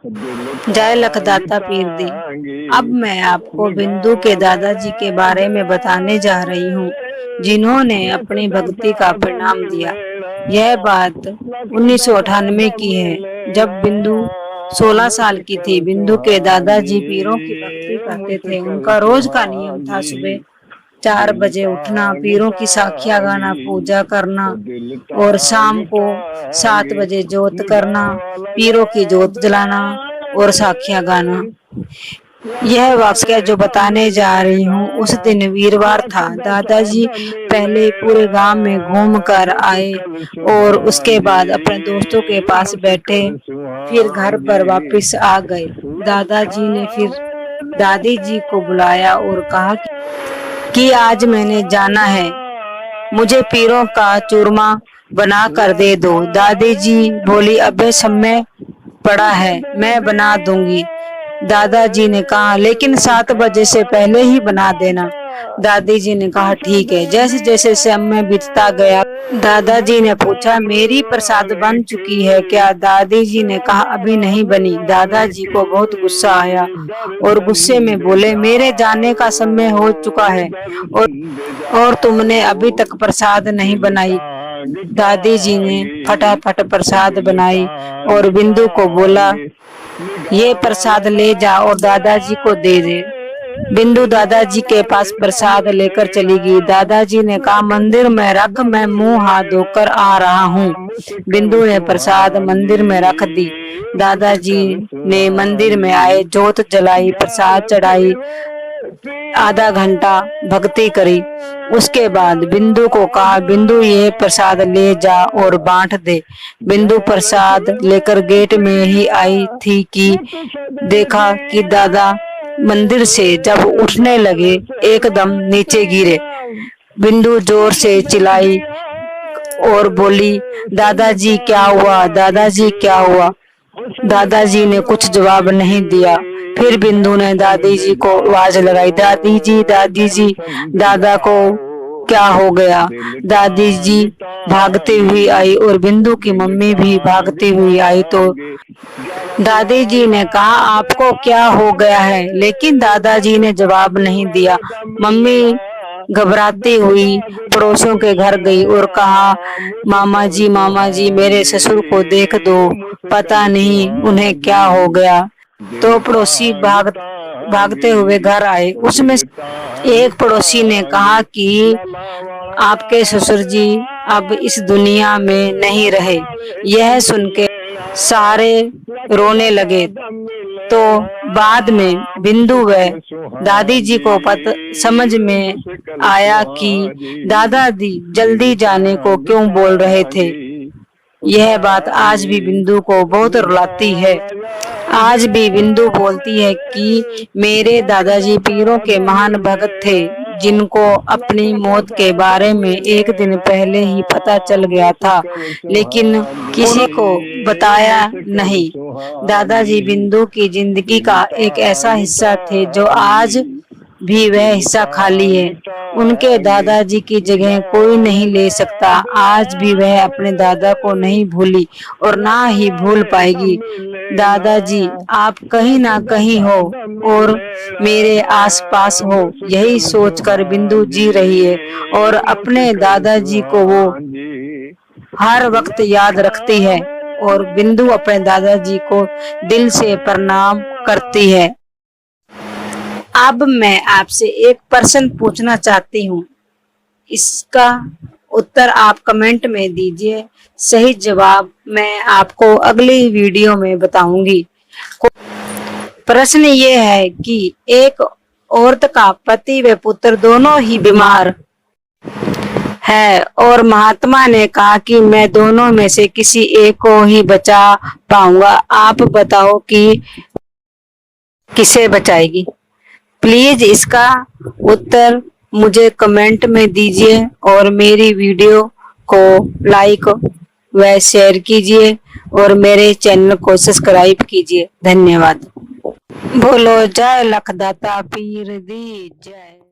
जय लखदाता पीर दी। अब मैं आपको बिंदु के दादाजी के बारे में बताने जा रही हूँ, जिन्होंने अपनी भक्ति का परिणाम दिया। यह बात 1998 की है, जब बिंदु 16 साल की थी। बिंदु के दादाजी पीरों की भक्ति करते थे। उनका रोज का नियम था सुबह 4 बजे उठना, पीरों की साखियां गाना, पूजा करना और शाम को 7 बजे जोत करना, पीरों की जोत जलाना और साखियां गाना। यह वाकया जो बताने जा रही हूँ, उस दिन वीरवार था। दादाजी पहले पूरे गांव में घूम कर आए और उसके बाद अपने दोस्तों के पास बैठे, फिर घर पर वापस आ गए। दादाजी ने फिर दादी जी को बुलाया और कहा कि आज मैंने जाना है, मुझे पीरों का चूरमा बना कर दे दो। दादी जी बोली, अबे समय पड़ा है, मैं बना दूंगी। दादाजी ने कहा, लेकिन 7 बजे से पहले ही बना देना। दादी जी ने कहा, ठीक है। जैसे जैसे समय बीतता गया, दादाजी ने पूछा, मेरी प्रसाद बन चुकी है क्या? दादी जी ने कहा, अभी नहीं बनी। दादाजी को बहुत गुस्सा आया और गुस्से में बोले, मेरे जाने का समय हो चुका है और तुमने अभी तक प्रसाद नहीं बनाई। दादी जी ने फटाफट प्रसाद बनाई और बिंदु को बोला, ये प्रसाद ले जा और दादाजी को दे दे। बिंदु दादाजी के पास प्रसाद लेकर चली गई। दादाजी ने कहा, मंदिर में रख, मैं मुंह हाथ धोकर आ रहा हूँ। बिंदु ने प्रसाद मंदिर में रख दी। दादाजी ने मंदिर में आए, जोत जलाई, प्रसाद चढ़ाई, आधा घंटा भक्ति करी। उसके बाद बिंदु को कहा, बिंदु ये प्रसाद ले जा और बांट दे। बिंदु प्रसाद लेकर गेट में ही आई थी कि देखा कि दादा मंदिर से जब उठने लगे, एकदम नीचे गिरे। बिंदु जोर से चिल्लाई और बोली, दादाजी क्या हुआ? दादाजी क्या हुआ? दादाजी ने कुछ जवाब नहीं दिया। फिर बिंदु ने दादी जी को आवाज लगाई, दादी जी, दादी जी, दादा को क्या हो गया? दादी जी भागती हुई आई और बिंदु की मम्मी भी भागती हुई आई। तो दादी जी ने कहा, आपको क्या हो गया है? लेकिन दादाजी ने जवाब नहीं दिया। मम्मी घबराती हुई पड़ोसियों के घर गई और कहा, मामा जी, मेरे ससुर को देख दो, पता नहीं उन्हें क्या हो गया। तो पड़ोसी भागते हुए घर आए। उसमें एक पड़ोसी ने कहा कि आपके ससुर जी अब इस दुनिया में नहीं रहे। यह सुन के सारे रोने लगे। तो बाद में बिंदु व दादी जी को समझ में आया कि दादाजी जल्दी जाने को क्यों बोल रहे थे। यह बात आज भी बिंदु को बहुत रुलाती है। आज भी बिंदु बोलती है कि मेरे दादाजी पीरों के महान भक्त थे, जिनको अपनी मौत के बारे में एक दिन पहले ही पता चल गया था, लेकिन किसी को बताया नहीं। दादाजी बिंदु की जिंदगी का एक ऐसा हिस्सा थे जो आज भी वह हिस्सा खाली है। उनके दादाजी की जगह कोई नहीं ले सकता। आज भी वह अपने दादा को नहीं भूली और ना ही भूल पाएगी। दादाजी आप कहीं ना कहीं हो और मेरे आसपास हो, यही सोचकर बिंदु जी रही है और अपने दादाजी को वो हर वक्त याद रखती है और बिंदु अपने दादाजी को दिल से प्रणाम करती है। अब मैं आपसे एक प्रश्न पूछना चाहती हूँ, इसका उत्तर आप कमेंट में दीजिए। सही जवाब मैं आपको अगली वीडियो में बताऊंगी। प्रश्न ये है कि एक औरत का पति व पुत्र दोनों ही बीमार है और महात्मा ने कहा कि मैं दोनों में से किसी एक को ही बचा पाऊंगा। आप बताओ कि किसे बचाएगी? प्लीज इसका उत्तर मुझे कमेंट में दीजिए और मेरी वीडियो को लाइक व शेयर कीजिए और मेरे चैनल को सब्सक्राइब कीजिए। धन्यवाद। बोलो जय लखदाता पीर दी जय।